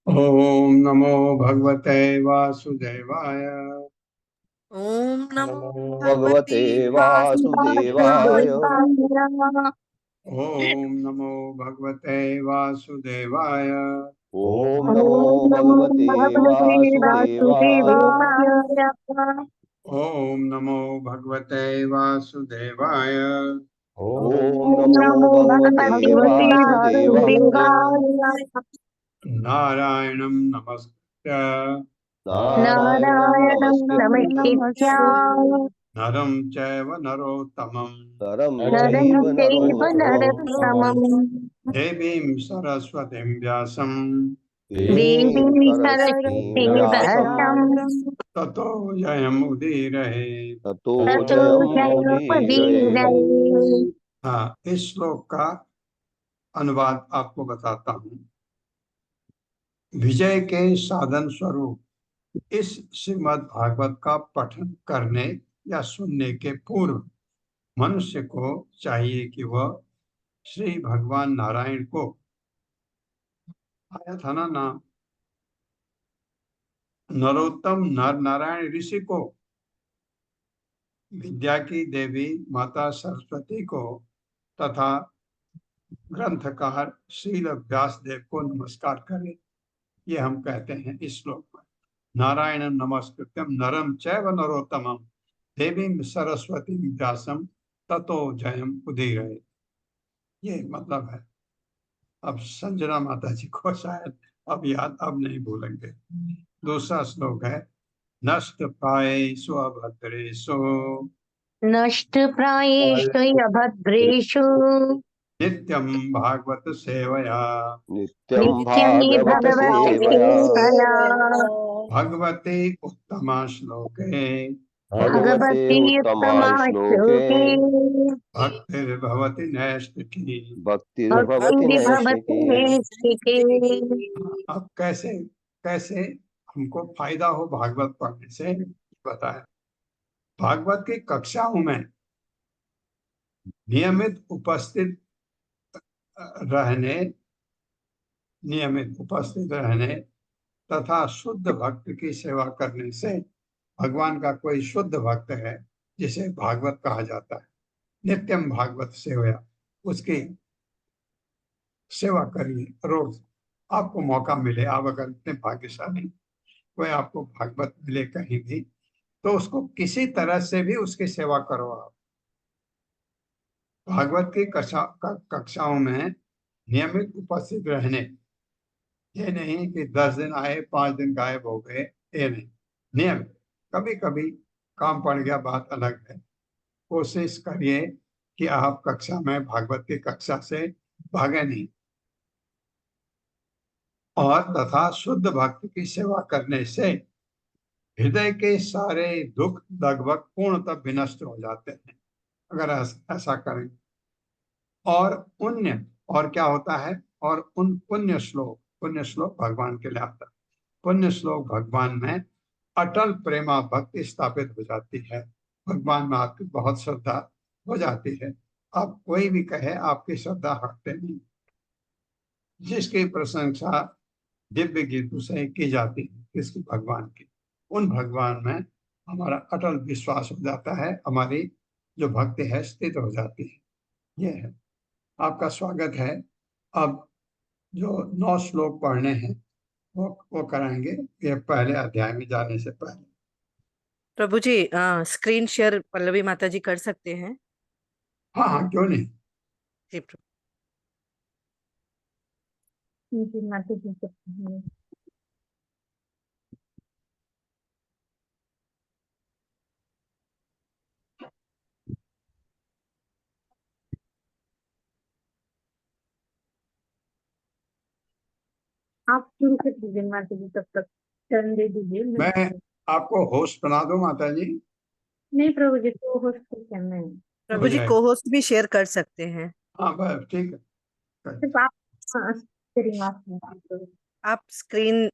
ओम नमो भगवते वासुदेवाय। ओम नमो भगवते वासुदेवाय। ओम नमो भगवते वासुदेवाय। ओम नमो भगवते वासुदेवाय। ओम नमो भगवते वासुदेवाय। ओम नमो भगवते वासुदेवाय। नारायणं नमस्कृत्य नारायणं नमस्कृत्य नरं चैव नरोत्तमं नरं चैव नरोत्तमं देवीं सरस्वतीं व्यासं देवीं सरस्वतीं व्यासं ततो जयमुदीरये। ततो जयमुदीरये। हाँ, इस श्लोक का अनुवाद आपको बताता हूँ। विजय के साधन स्वरूप इस श्रीमद् भागवत का पठन करने या सुनने के पूर्व मनुष्य को चाहिए कि वह श्री भगवान नारायण को, आया था ना नाम, नरोत्तम नर नारायण ऋषि को, विद्या की देवी माता सरस्वती को तथा ग्रंथकार श्रील व्यासदेव को नमस्कार करें। ये हम कहते हैं इस श्लोक में। नारायण नमस्कृत्यम नरम चैव नरोत्तमम देवीं सरस्वती व्यासम ततो जयम उदीरये। ये मतलब है। अब संजना माता जी को शायद अब याद, अब नहीं भूलेंगे। दूसरा श्लोक है नष्ट प्रायेषु अभद्रेषु नष्ट प्रायेषु अभद्रेषु नित्यं भागवत सेवया नित्यं नित्यं भागवत भगवत् सेवया सेवया भगवते उत्तमा श्लोके भगवते उत्तमा श्लोके भक्तिर्भवति नैष्ठिकी। भक्तिर्भवति भक्तिर्भवति नैष्ठिकी। नैष्ठिके। अब कैसे कैसे हमको फायदा हो भागवत पढ़ने से बताए। भागवत की कक्षाओं में नियमित उपस्थित रहने नियमित उपस्थित रहने तथा शुद्ध भक्त की सेवा करने से, भगवान का कोई शुद्ध भक्त है जिसे भागवत कहा जाता है, नित्यम भागवत सेवया, उसकी सेवा करिए रोज। आपको मौका मिले, आप अगर इतने भाग्यशाली कोई आपको भागवत मिले कहीं भी, तो उसको किसी तरह से भी उसकी सेवा करो। आप भागवत की कक्षाओं में नियमित उपस्थित रहने, ये नहीं कि 10 दिन आए 5 दिन गायब हो गए, ये नहीं, नियमित। कभी कभी काम पड़ गया, बात अलग है। कोशिश करिए कि आप कक्षा में, भागवत की कक्षा से भागे नहीं। और तथा शुद्ध भक्त की सेवा करने से हृदय के सारे दुख लगभग पूर्णतः विनष्ट हो जाते हैं, अगर ऐसा करें। और पुण्य, और क्या होता है, और उन पुण्य श्लोक भगवान के लिए आता है। पुण्य श्लोक भगवान में अटल प्रेमा भक्ति स्थापित हो जाती है, भगवान में आपकी बहुत श्रद्धा हो जाती है। आप कोई भी कहे, आपकी श्रद्धा हटते नहीं। जिसकी प्रशंसा दिव्य गीतों से की जाती है, किसकी? भगवान की। उन भगवान में हमारा अटल विश्वास हो जाता है, हमारी जो भक्ति है स्थित हो जाती है। ये है। आपका स्वागत है। अब जो 9 श्लोक पढ़ने हैं वो कराएंगे, ये पहले अध्याय में जाने से पहले। प्रभु जी स्क्रीन शेयर पल्लवी माता जी कर सकते हैं? हाँ हाँ, क्यों नहीं। जी प्रभु। आप शुरू कर दीजिए माता जी, तब तक टर्न दे दीजिए। मैं आपको होस्ट बना दूं माता जी? नहीं प्रभु जी, तो होस्ट करना है। प्रभु जी जाए। को होस्ट भी शेयर कर सकते हैं। हाँ बस ठीक है। सिर्फ आप स्क्रीन आप स्क्रीन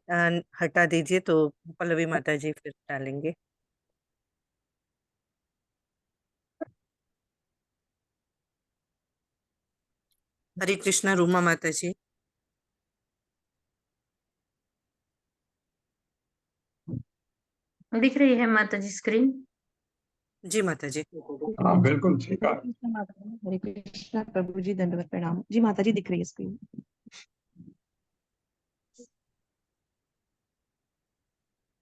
हटा दीजिए तो पल्लवी माता जी फिर डालेंगे। हरे कृष्णा रूमा माता जी। दिख रही है माता जी स्क्रीन? जी माता जी। हाँ बिल्कुल ठीक है। हरे कृष्णा प्रभु जी, दंडवत प्रणाम जी। माता जी दिख रही है स्क्रीन?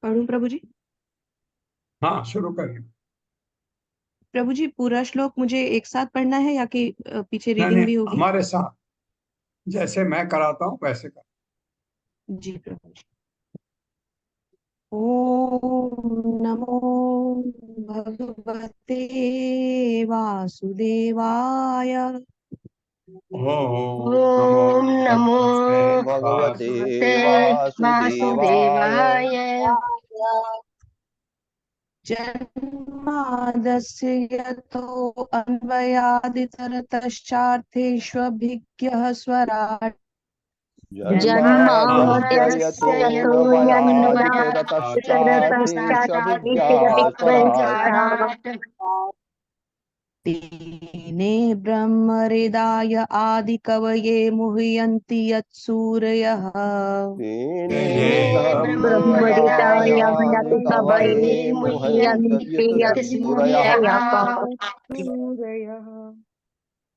पढ़ूं प्रभु जी? हाँ शुरू करिए। प्रभु जी पूरा श्लोक मुझे एक साथ पढ़ना है या कि पीछे नहीं रीडिंग नहीं, भी होगी? हमारे साथ जैसे मैं कराता हूँ वैसे कर। जी प्रभु जी। ओम नमो भगवते वासुदेवाय। ओम ओम नमो भगवते भगवते वासुदेवाय। वासुदेवाय। जन्मादस्य यतो अन्वयादितरतश्चार्थेष्वभिज्ञः स्वराट्। जन्माद्यस्य जन्माद्यस्य यतोऽन्वयादितरतश्चार्थेष्वभिज्ञाः तेने ब्रह्महृदाय आदिकवये मुह्यन्ति यत्सूरयः। तेने ब्रह्महृदाय ब्रह्महृदायादिकवये मुह्यन्ति मुह्यन्त्यसूरयः।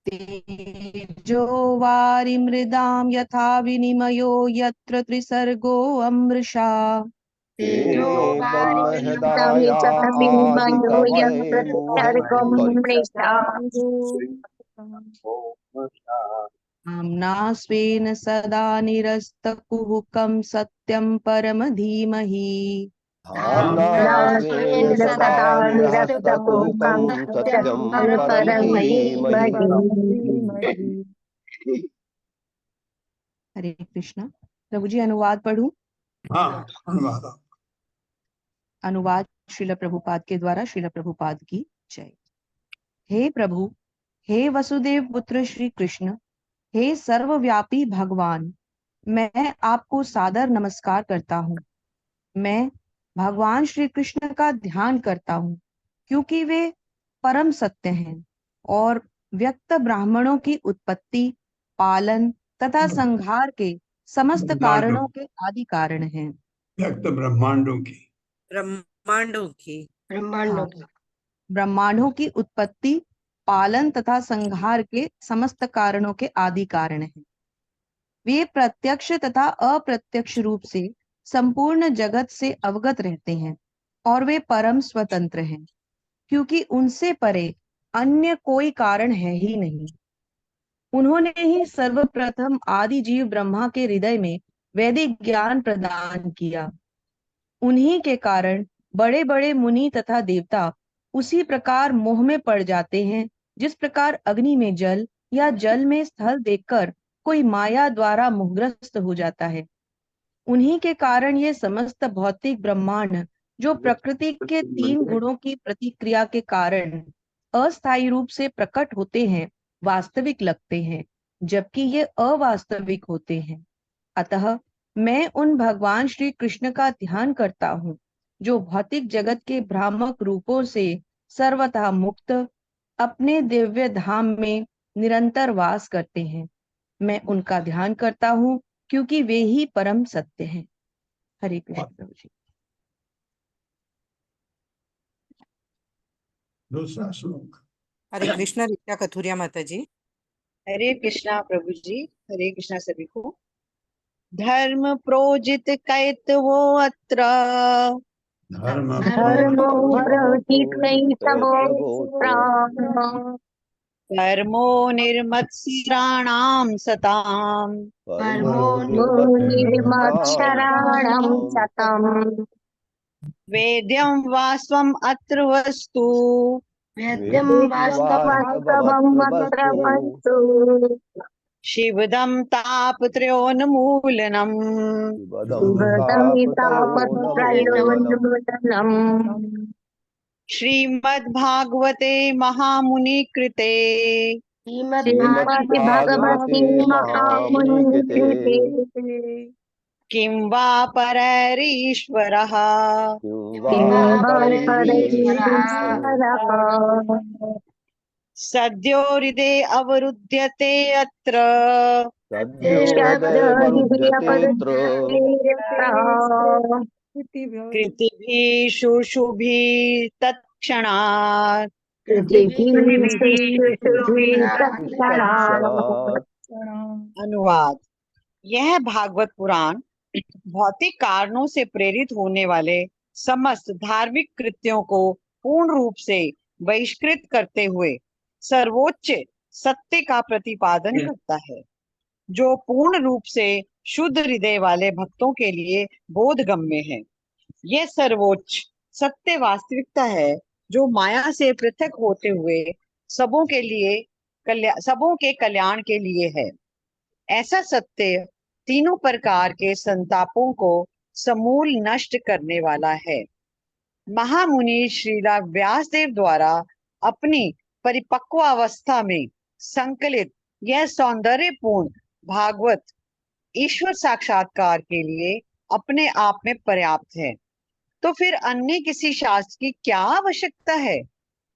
तेजो वारिमृदां यथा विनिमयो यत्र त्रिसर्गो अमृषा। तेने ब्रह्महृदाया आदिकवये आम्ना स्वेन सदा निरस्तकुहकं सत्यं परम धीमहि। धाम्ना स्वेन सदा निरस्तकुहकं सत्यं परं धीमहि। हरे कृष्णा। प्रभु जी अनुवाद पढ़ूं? हाँ अनुवाद। अनुवाद श्रील प्रभुपाद के द्वारा। श्रील प्रभुपाद की जय। हे प्रभु, हे वसुदेव पुत्र श्री कृष्ण, हे सर्वव्यापी भगवान, मैं आपको सादर नमस्कार करता हूँ। मैं भगवान श्री कृष्ण का ध्यान करता हूँ क्योंकि वे परम सत्य हैं और व्यक्त ब्राह्मणों की उत्पत्ति, पालन तथा संहार के समस्त कारणों के आदि कारण हैं। व्यक्त ब्रह्मांडों की। ब्रह्मांडों की। हाँ, ब्रह्मांडों की उत्पत्ति, पालन तथा संहार के समस्त कारणों के आदि कारण हैं। वे प्रत्यक्ष तथा अप्रत्यक्ष रूप से संपूर्ण जगत से अवगत रहते हैं और वे परम स्वतंत्र हैं, क्योंकि उनसे परे अन्य कोई कारण है ही नहीं। उन्होंने ही सर्वप्रथम आदि जीव ब्रह्मा के हृदय में वैदिक ज्ञान प्रदान किया। उन्हीं के कारण बड़े बड़े मुनि तथा देवता उसी प्रकार मोह में पड़ जाते हैं, जिस प्रकार अग्नि में जल या जल में स्थल देखकर कोई माया द्वारा मोहग्रस्त हो जाता है। उन्हीं के कारण ये समस्त भौतिक ब्रह्मांड, जो प्रकृति के 3 गुणों की प्रतिक्रिया के कारण अस्थायी रूप से प्रकट होते हैं, वास्तविक लगते हैं, जबकि ये अवास्तविक होते हैं। अतः मैं उन भगवान श्री कृष्ण का ध्यान करता हूँ, जो भौतिक जगत के भ्रामक रूपों से सर्वथा मुक्त अपने दिव्य धाम में निरंतर वास करते हैं। मैं उनका ध्यान करता हूँ, क्योंकि वे ही परम सत्य हैं। हरे कृष्ण प्रभु जी। दूसरा श्लोक। हरे कृष्णा रीता कथुरिया माता जी। हरे कृष्णा प्रभु जी। हरे कृष्णा सभी को। धर्म प्रोजित कैतवो अत्र धर्मो रचितैतवोऽत्र कर्मो निर्मत्सराणां सताम् कर्मो निर्मत्सराणां सतम् वेद्यं वास्त्वम् अत्र वस्तु वेद्यं वास्तवम् अत्र वस्तु शिवदं तापत्रयोन्मूलनम् शिवदमितापत्रयोन्मूलनम् श्रीमद्भागवते महामुनि कृते श्रीमद्भगवते महामुनिकृते किं वा परैरीश्वरः किं वा परैरीश्वरः सद्यो हृदे अवरुध्यते अत्र कृतिभिः शुशुभिः तत्क्षणात् अनुवाद। यह भागवत पुराण भौतिक कारणों से प्रेरित होने वाले समस्त धार्मिक कृत्यों को पूर्ण रूप से बहिष्कृत करते हुए सर्वोच्च सत्य का प्रतिपादन करता है, जो पूर्ण रूप से शुद्ध हृदय वाले भक्तों के लिए बोधगम्य है। यह सर्वोच्च सत्य वास्तविकता है, जो माया से पृथक होते हुए सबों के कल्याण के लिए है। ऐसा सत्य तीनों प्रकार के संतापों को समूल नष्ट करने वाला है। महामुनि श्रीला व्यासदेव द्वारा अपनी परिपक्व अवस्था में संकलित यह सौंदर्यपूर्ण भागवत ईश्वर साक्षात्कार के लिए अपने आप में पर्याप्त है। तो फिर अन्य किसी शास्त्र की क्या आवश्यकता है?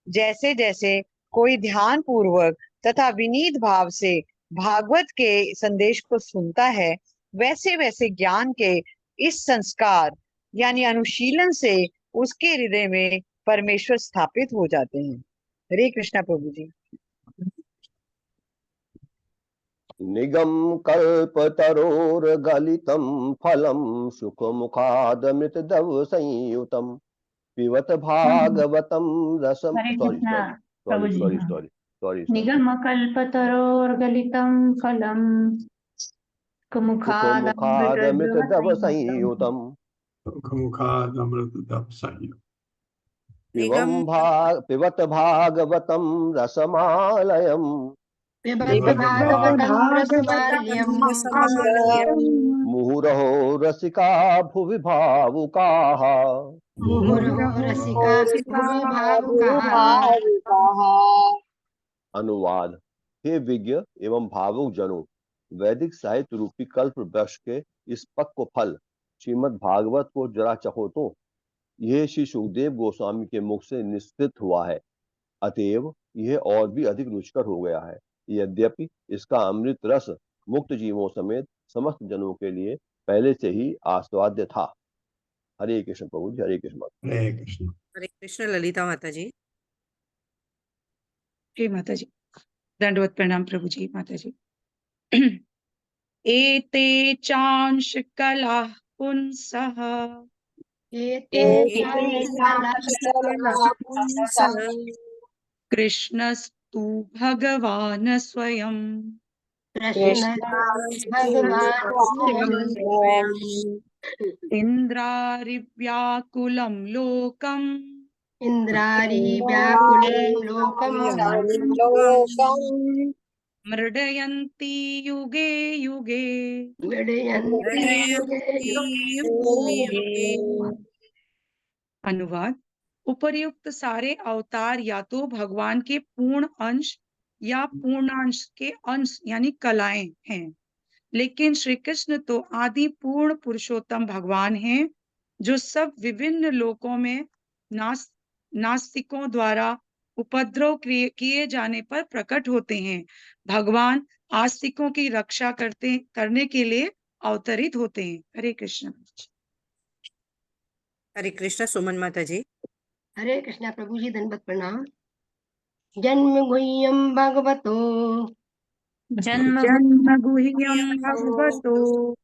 जैसे जैसे कोई ध्यान पूर्वक तथा विनीत भाव से भागवत के संदेश को सुनता है, वैसे वैसे ज्ञान के इस संस्कार यानी अनुशीलन से उसके हृदय में परमेश्वर स्थापित हो जाते हैं। हरे कृष्णा प्रभु जी। निगम कल्पतरोर्गलितं फलं सुखमुखादमृतद्रव संयुतं पिबत भागवतं रसम हरे कृष्णा प्रभु जी। सॉरी निगमकल्पतरोर्गलितं फलं सुखमुखादमृतद्रव संयुतं पिबत भागवतं रसमालयम् मुहुरहो रसिका भुवि भावुकाः अनुवाद। हे विज्ञ एवं भावुक जनों, वैदिक साहित्य रूपी कल्प वृक्ष के इस पक्व फल श्रीमद् भागवत को जरा चखो तो। यह श्री सुखदेव गोस्वामी के मुख से निश्चित हुआ है, अतएव यह और भी अधिक रुचिकर हो गया है। यद्यपि इसका अमृत रस मुक्त जीवों समेत समस्त जनों के लिए पहले से ही आस्वाद्य था। हरे कृष्ण प्रभु जी। हरे कृष्ण। हरे कृष्ण। हरे कृष्ण ललिता माता जी। जी माता जी, दंडवत प्रणाम प्रभु जी। माता जी, एते चांश कलाः पुंसः कृष्णस्तु भगवान् स्वयं इंद्रारिव्याकुलं लोकम् मृडयन्ति युगे युगे अनुवाद। उपर्युक्त सारे अवतार या तो भगवान के पूर्ण अंश या पूर्णांश के अंश यानी कलाएं हैं, लेकिन श्री कृष्ण तो आदि पूर्ण पुरुषोत्तम भगवान हैं, जो सब विभिन्न लोकों में नास्तिकों द्वारा उपद्रव किए जाने पर प्रकट होते हैं। भगवान आस्तिकों की रक्षा करने के लिए अवतरित होते हैं। हरे कृष्ण। हरे कृष्ण। सुमन माता जी। हरे कृष्णा प्रभु जी, दंडवत प्रणाम। जन्म गुह्यम भगवतो जन्म गुह्यम भगवतो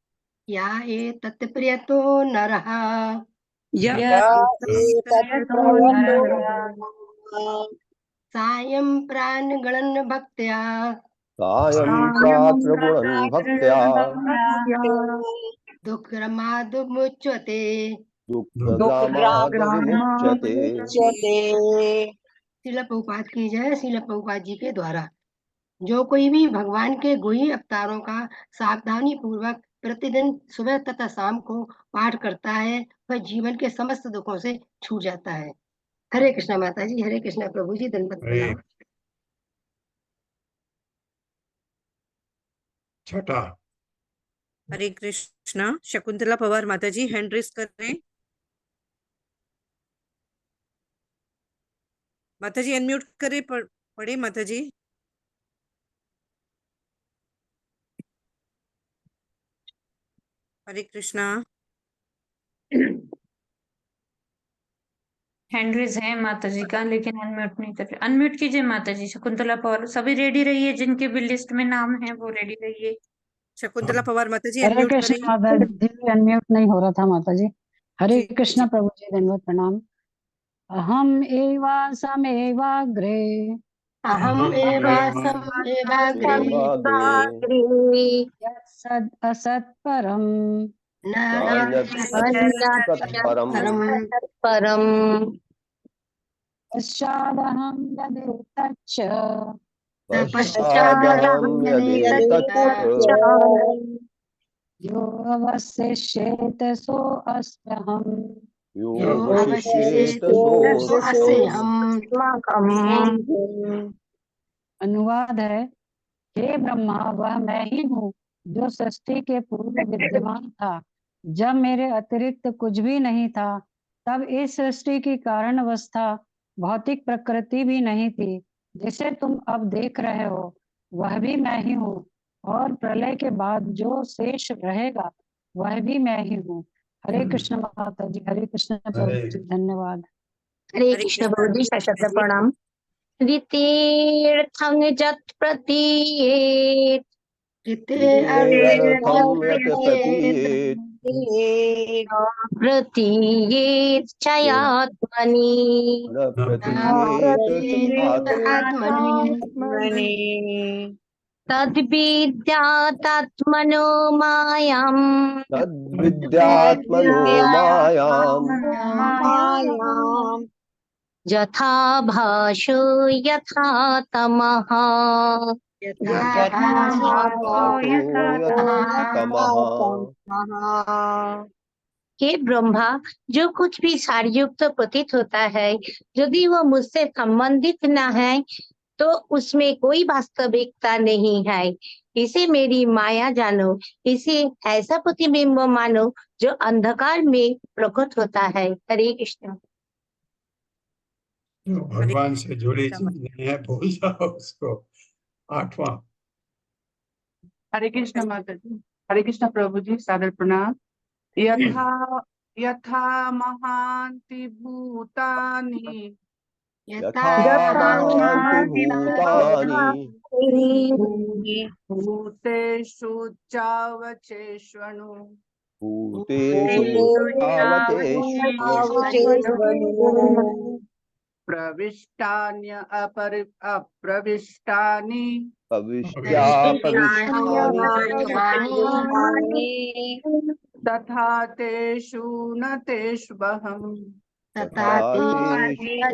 या एतत् प्रियतो नरः सायं प्राणगणन भक्त्या सायं प्रातर्गुणं भक्त्या दुःखमादुमुच्यते। दुःखग्रामादविमुच्यते। श्रील प्रभुपाद की जय। श्रील प्रभुपाद जी के द्वारा जो कोई भी भगवान के गुह्य अवतारों का सावधानी पूर्वक प्रतिदिन सुबह तथा शाम को पाठ करता है, वह जीवन के समस्त दुखों से छूट जाता है। हरे कृष्णा माता जी। हरे कृष्णा प्रभु जी, दंडवत प्रणाम। छठा। हरे कृष्णा। शकुंतला पवार माता जी हैंड रेस कर रहे हैं। माता जी अनम्यूट करे पड़े माता जी। हरे कृष्णा। हैंड रेज है माता जी का, लेकिन अनम्यूट नहीं कर रहे। अनम्यूट कीजिए माता जी। शकुंतला पवार, सभी रेडी रहिए, जिनके भी लिस्ट में नाम है वो रेडी रहिए। शकुंतला पवार माता जी हरे अनम्यूट कृष्ण करें। माता जी, अनम्यूट नहीं हो रहा था माता जी। हरे जी कृष्ण जी। प्रभु जी, दंडवत प्रणाम। अहम एवा समेवाग्रे अहम एवासम एवाग्रे यत्सद् असत् परम् परम पश्चादहं यदेतच्च पश्चादहं यदेतच्च यो अवशिष्येत सो अस्म्यहम् योऽवशिष्येत सोऽस्म्यहम्। अनुवाद है, हे ब्रह्मा, वह मैं ही हूँ जो सृष्टि के पूर्व विद्यमान था। जब मेरे अतिरिक्त कुछ भी नहीं था, तब इस सृष्टि की कारण अवस्था भौतिक प्रकृति भी नहीं थी। जिसे तुम अब देख रहे हो वह भी मैं ही हूँ, और प्रलय के बाद जो शेष रहेगा वह भी मैं ही हूँ। हरे कृष्ण माता जी। हरे कृष्ण प्रभु जी, धन्यवाद। हरे कृष्ण प्रभु जी, सशस्त्र प्रणाम। द्वितीर्थं जत् प्रतीयेत् प्रतीयेत् चयात्मनि तद्विद्यात्मनो मायाम् यथा भाषो यथा तमः। हे ब्रह्मा, जो कुछ भी सारयुक्त प्रतीत होता है, यदि वह मुझसे संबंधित न है तो उसमें कोई वास्तविकता नहीं है। इसे मेरी माया जानो, इसे ऐसा प्रतिबिंब मानो जो अंधकार में प्रकट होता है। हरे कृष्ण। जो भगवान से जुड़ी चीज नहीं है, भूल जाओ उसको। आठवां। हरे कृष्ण माता जी। हरे कृष्ण प्रभु जी, सादर प्रणाम। यथा महांति भूतानि यथा भान्ति भूतानि भूतेषु चावचेष्वनु भूतेषु चावतेष्वनु प्रविष्टान्य अप्रविष्टानि प्रविष्ट्यापविष्टानि तथा तेषु न तेष्वहम्। तथा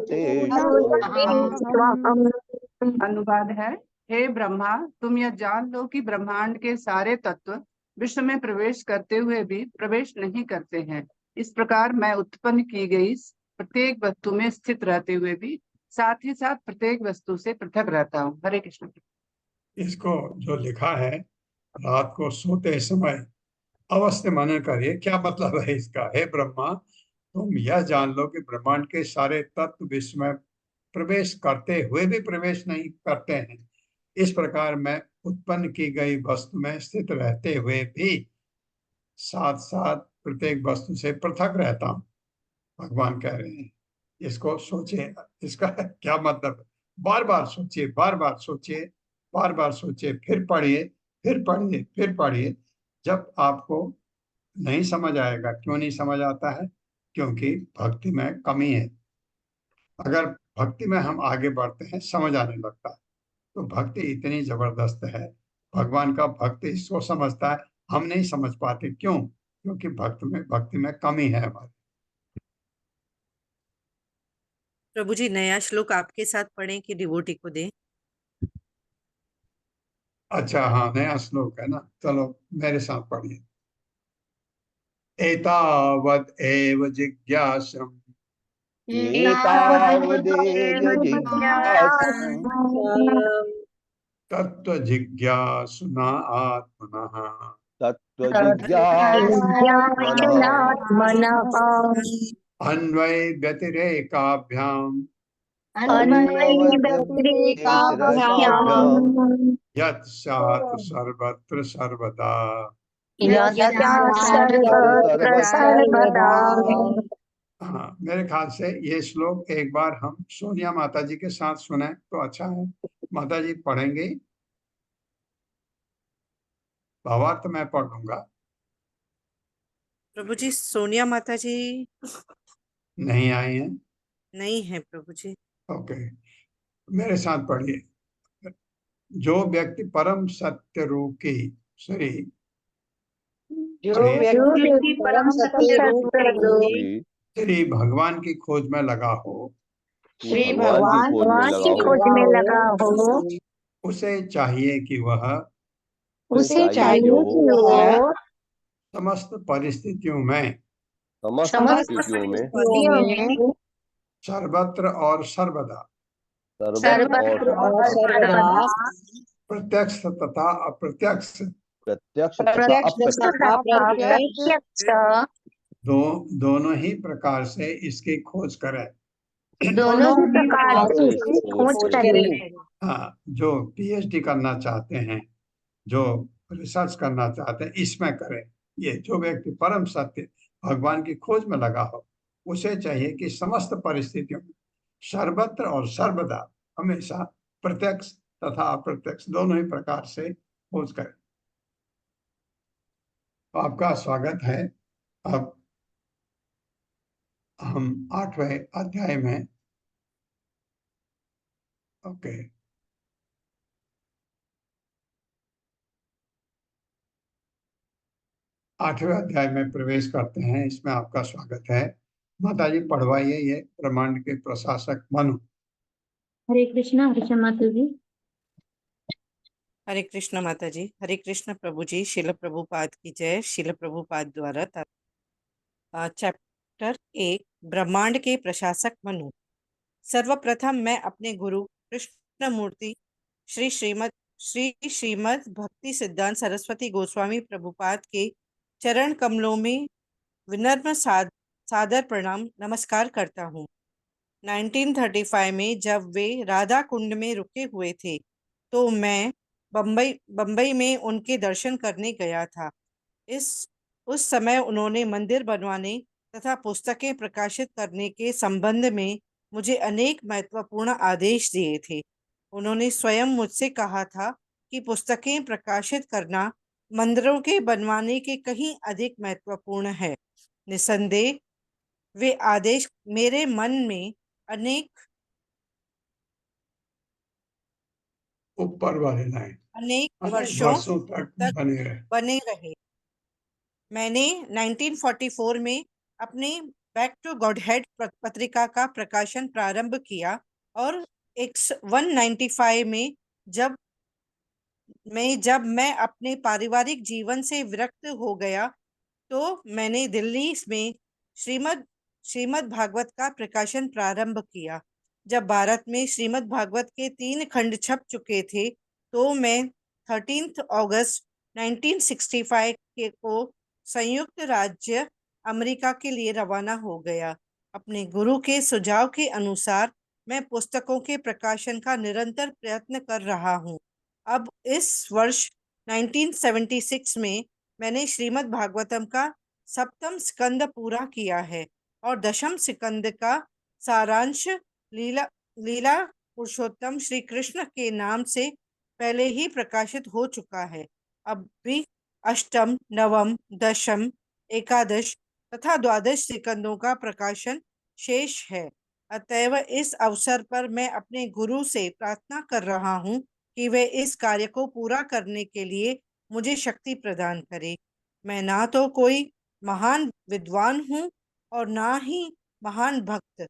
तेष्वहम्। अनुवाद है, हे ब्रह्मा, तुम यह जान लो कि ब्रह्मांड के सारे तत्व विश्व में प्रवेश करते हुए भी प्रवेश नहीं करते हैं। इस प्रकार मैं उत्पन्न की गई प्रत्येक वस्तु में स्थित रहते हुए भी साथ ही साथ प्रत्येक वस्तु से पृथक रहता हूँ। हरे कृष्ण। इसको जो लिखा है, रात को सोते समय अवश्य मनन करिए। क्या मतलब है इसका? हे ब्रह्मा, तुम यह जान लो कि ब्रह्मांड के सारे तत्व विश्व में प्रवेश करते हुए भी प्रवेश नहीं करते हैं। इस प्रकार मैं उत्पन्न की गई वस्तु में स्थित रहते हुए भी साथ साथ प्रत्येक वस्तु से पृथक रहता हूँ। भगवान कह रहे हैं, इसको सोचिए, इसका क्या मतलब है? बार बार सोचिए, बार बार सोचिए, बार बार सोचिए, फिर पढ़िए, फिर पढ़िए, फिर पढ़िए। जब आपको नहीं समझ आएगा, क्यों नहीं समझ आता है? क्योंकि भक्ति में कमी है। अगर भक्ति में हम आगे बढ़ते हैं, समझ आने लगता है। तो भक्ति इतनी जबरदस्त है, भगवान का भक्त इसको समझता है, हम नहीं समझ पाते। क्यों? क्योंकि भक्ति में कमी है हमारी। प्रभु जी, नया श्लोक आपके साथ पढ़ें कि डिवोटी को दें? अच्छा, हाँ, नया श्लोक है ना, चलो मेरे साथ पढ़िए। एतावद एव जिज्ञासम् एतावदेव जिज्ञासम् तत्व जिज्ञासुना आत्मनः तत्त्वजिज्ञासुनात्मनः अन्वय व्यतिरेकाभ्याम अन्वयव्यतिरेकाभ्याम् यत् स्यात् सर्वत्र सर्वदा। हाँ, मेरे ख्याल से ये श्लोक एक बार हम सोनिया माता जी के साथ सुने तो अच्छा है। माता जी पढ़ेंगे? भावार्थ मैं पढ़ लूंगा। प्रभु जी, सोनिया माता जी नहीं आई हैं? नहीं है प्रभु जी। ओके, मेरे साथ पढ़िए। जो व्यक्ति परम सत्य रूप की श्री श्री भगवान की खोज में लगा हो, श्री भगवान की खोज में लगा हो, उसे चाहिए कि वह समस्त परिस्थितियों में सर्वत्र और सर्वदा प्रत्यक्ष तथा अप्रत्यक्ष दोनों ही प्रकार से इसकी खोज करें। हाँ, जो पीएचडी करना चाहते हैं, जो रिसर्च करना चाहते हैं, इसमें करें। ये जो व्यक्ति परम सत्य भगवान की खोज में लगा हो, उसे चाहिए कि समस्त परिस्थितियों में सर्वत्र और सर्वदा हमेशा प्रत्यक्ष तथा अप्रत्यक्ष दोनों ही प्रकार से खोज करें। तो आपका स्वागत है। अब हम 8वें अध्याय में, ओके, 8वें अध्याय में प्रवेश करते हैं। इसमें आपका स्वागत है। माता जी पढ़वाइए ये ब्रह्मांड के प्रशासक मनु। हरे कृष्णा माता जी। हरे कृष्ण माता जी। हरे कृष्ण प्रभु जी। शिल प्रभुपाद की जय। शिल प्रभुपाद द्वारा चैप्टर 1, ब्रह्मांड के प्रशासक मनु। सर्वप्रथम मैं अपने गुरु कृष्ण मूर्ति श्री श्रीमद भक्ति सिद्धांत सरस्वती गोस्वामी प्रभुपाद के चरण कमलों में विनम्र सादर प्रणाम नमस्कार करता हूँ। 1935 में जब वे राधा कुंड में रुके हुए थे तो मैं बम्बई में उनके दर्शन करने गया था। उस समय उन्होंने मंदिर बनवाने तथा पुस्तकें प्रकाशित करने के संबंध में मुझे अनेक महत्वपूर्ण आदेश दिए थे। उन्होंने स्वयं मुझसे कहा था कि पुस्तकें प्रकाशित करना मंदिरों के बनवाने के कहीं अधिक महत्वपूर्ण है। निसंदेह वे आदेश मेरे मन में अनेक ऊपर वाले लाइन अनेक वर्षों वर्षों तक तक बने रहे। बने रहे। मैंने 1944 में अपने बैक टू गॉडहेड पत्रिका का प्रकाशन प्रारंभ किया और 195 में जब मैं अपने पारिवारिक जीवन से विरक्त हो गया तो मैंने दिल्ली में श्रीमद् श्रीमद् भागवत का प्रकाशन प्रारंभ किया। जब भारत में श्रीमद् भागवत के 3 खंड छप चुके थे तो मैं 13 अगस्त 1965 को संयुक्त राज्य अमेरिका के लिए रवाना हो गया। अपने गुरु के सुझाव के अनुसार मैं पुस्तकों के प्रकाशन का निरंतर प्रयत्न कर रहा हूँ। अब इस वर्ष 1976 में मैंने श्रीमद् भागवतम का 7वां स्कंद पूरा किया है और 10वें स्कंद का सारांश लीला पुरुषोत्तम श्री कृष्ण के नाम से पहले ही प्रकाशित हो चुका है। अब भी 8, 9, 10, 11 तथा 12 स्कंदों का प्रकाशन शेष है। अतएव इस अवसर पर मैं अपने गुरु से प्रार्थना कर रहा हूँ कि वे इस कार्य को पूरा करने के लिए मुझे शक्ति प्रदान करे। मैं ना तो कोई महान विद्वान हूँ और ना ही महान भक्त।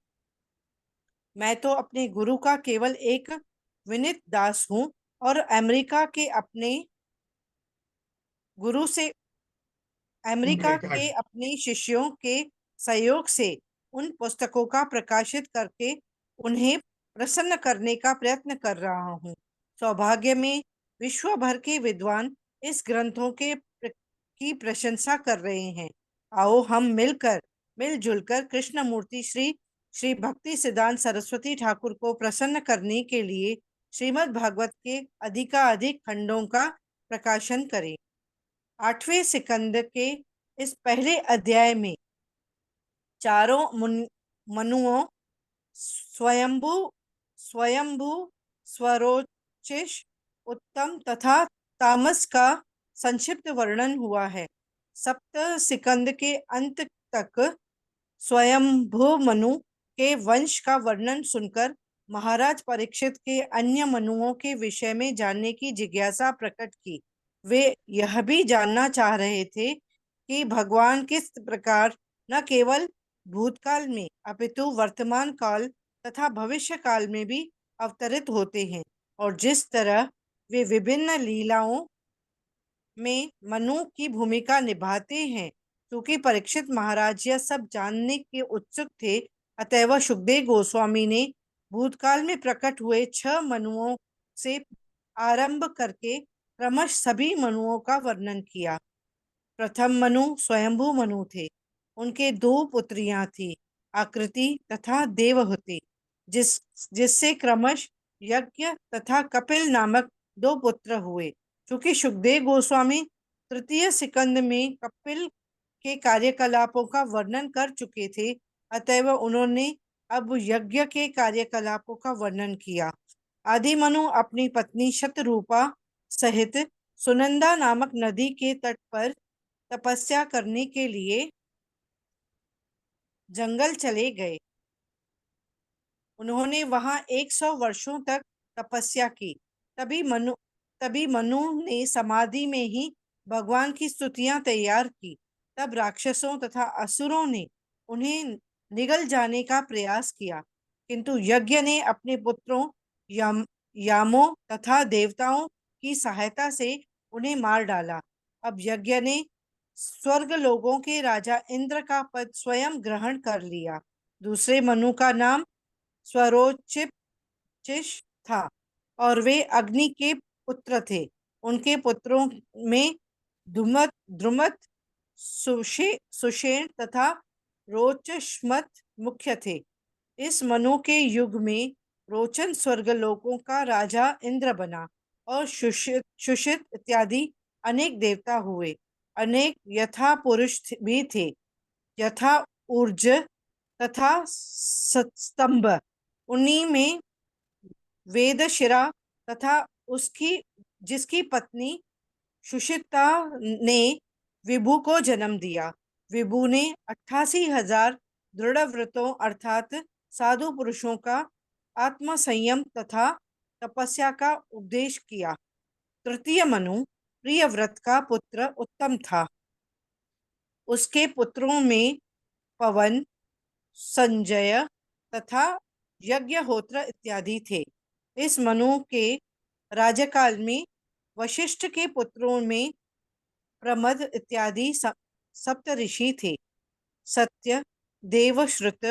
मैं तो अपने गुरु का केवल एक विनीत दास हूँ और अमेरिका के अपने शिष्यों के सहयोग से उन पुस्तकों का प्रकाशित करके उन्हें प्रसन्न करने का प्रयत्न कर रहा हूँ। सौभाग्य में विश्व भर के विद्वान इस ग्रंथों की प्रशंसा कर रहे हैं। आओ हम मिलजुल कर कृष्णमूर्ति श्री भक्ति सिद्धांत सरस्वती ठाकुर को प्रसन्न करने के लिए श्रीमद् भागवत के अधिकाधिक खंडों का प्रकाशन करें। 8वें स्कंद के इस पहले अध्याय में चारों मनुओं स्वयंभू, स्वरोचिष, उत्तम तथा तामस का संक्षिप्त वर्णन हुआ है। 7 स्कंद के अंत तक स्वयंभू मनु के वंश का वर्णन सुनकर महाराज परीक्षित के अन्य मनुओं के विषय में जानने की जिज्ञासा प्रकट की। वे यह भी जानना चाह रहे थे कि भगवान किस प्रकार न केवल भूतकाल में अपितु वर्तमान काल तथा भविष्य काल में भी अवतरित होते हैं और जिस तरह वे विभिन्न लीलाओं में मनु की भूमिका निभाते हैं। क्योंकि परीक्षित महाराज यह सब जानने के उत्सुक थे, अतएव सुखदेव गोस्वामी ने भूतकाल में प्रकट हुए 6 मनुओं से आरंभ करके क्रमश सभी मनुओं का वर्णन किया। प्रथम मनु स्वयंभू मनु थे। उनके 2 पुत्रियां थी, आकृति तथा देवहूति, जिससे क्रमश यज्ञ तथा कपिल नामक 2 पुत्र हुए। क्योंकि सुखदेव गोस्वामी तृतीय स्कंद में कपिल के कार्यकलापों का वर्णन कर चुके थे, अतएव उन्होंने अब यज्ञ के कार्यकलापों का वर्णन किया। आदि मनु अपनी पत्नी शतरूपा सहित सुनंदा नामक नदी के तट पर तपस्या करने के लिए जंगल चले गए। उन्होंने वहां 100 वर्षों तक तपस्या की। तभी मनु ने समाधि में ही भगवान की स्तुतियां तैयार की। तब राक्षसों तथा असुरों ने उन्हें निगल जाने का प्रयास किया, किंतु यज्ञ ने अपने पुत्रों यामों तथा देवताओं की सहायता से उन्हें मार डाला। अब यज्ञ ने स्वर्ग लोगों के राजा इंद्र का पद स्वयं ग्रहण कर लिया। दूसरे मनु का नाम स्वरोचिष था और वे अग्नि के पुत्र थे। उनके पुत्रों में द्रुमत, सुषेण तथा रोचष्मत मुख्य थे। इस मनु के युग में रोचन स्वर्गलोकों का राजा इंद्र बना और शुषित इत्यादि अनेक देवता हुए। अनेक यथा पुरुष भी थे, यथा ऊर्ज तथा स्तंभ उन्हीं में वेदशिरा तथा जिसकी पत्नी सुशिता ने विभु को जन्म दिया। विभु ने 88,000 दृढ़ व्रतों अर्थात साधु पुरुषों का आत्म संयम तथा तपस्या का उपदेश किया। तृतीय मनु प्रियव्रत का पुत्र उत्तम था। उसके पुत्रों में पवन, संजय तथा यज्ञहोत्र इत्यादि थे। इस मनु के राज्यकाल में वशिष्ठ के पुत्रों में प्रमद इत्यादि सप्त ऋषि थे। सत्य, देवश्रुत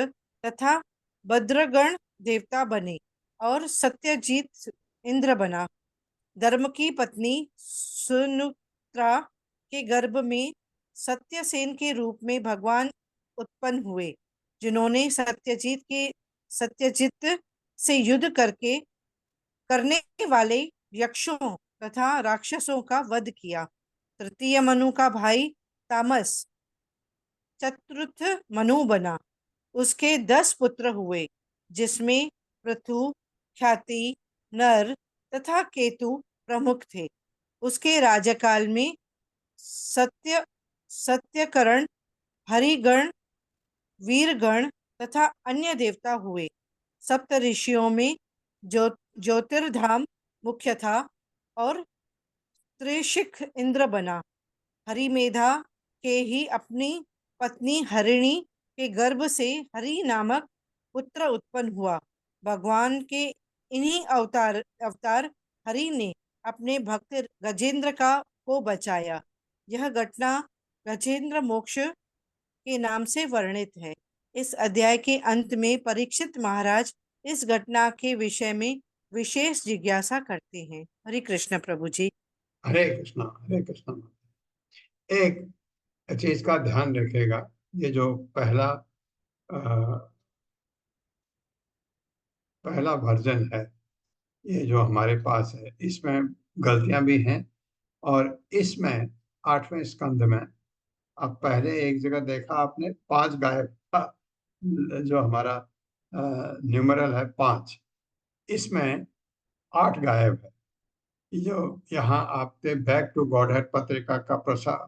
तथा भद्रगण देवता बने और सत्यजीत इंद्र बना। धर्म की पत्नी सुनुत्रा के गर्भ में सत्यसेन के रूप में भगवान उत्पन्न हुए, जिन्होंने सत्यजीत से युद्ध करने वाले यक्षों तथा राक्षसों का वध किया। तृतीय मनु का भाई तामस चतुर्थ मनु बना। उसके 10 पुत्र हुए, जिसमें पृथु, ख्याति, नर तथा केतु प्रमुख थे। उसके राज्यकाल में सत्यकरण, हरिगण, वीरगण तथा अन्य देवता हुए। सप्त ऋषियों में ज्योतिर्धाम मुख्य था और त्रिशिख इंद्र बना। हरिमेधा के ही अपनी पत्नी हरिणी के गर्भ से हरि नामक पुत्र उत्पन्न हुआ। भगवान के इन्हीं अवतार हरि ने अपने भक्त गजेंद्र को बचाया। यह घटना गजेंद्र मोक्ष के नाम से वर्णित है। इस अध्याय के अंत में परीक्षित महाराज इस घटना के विषय में विशेष जिज्ञासा करते हैं। हरे कृष्ण प्रभु जी। हरे कृष्णा, हरे कृष्णा। एक चीज का ध्यान रखिएगा, ये जो पहला वर्जन है, ये जो हमारे पास है, इसमें गलतियां भी हैं। और इसमें 8वें स्कंद में अब पहले एक जगह देखा आपने 5 गायब था, जो हमारा न्यूमरल है 5, इसमें 8 गायब है। जो यहाँ आपने बैक टू गॉडहेड पत्रिका का प्रसार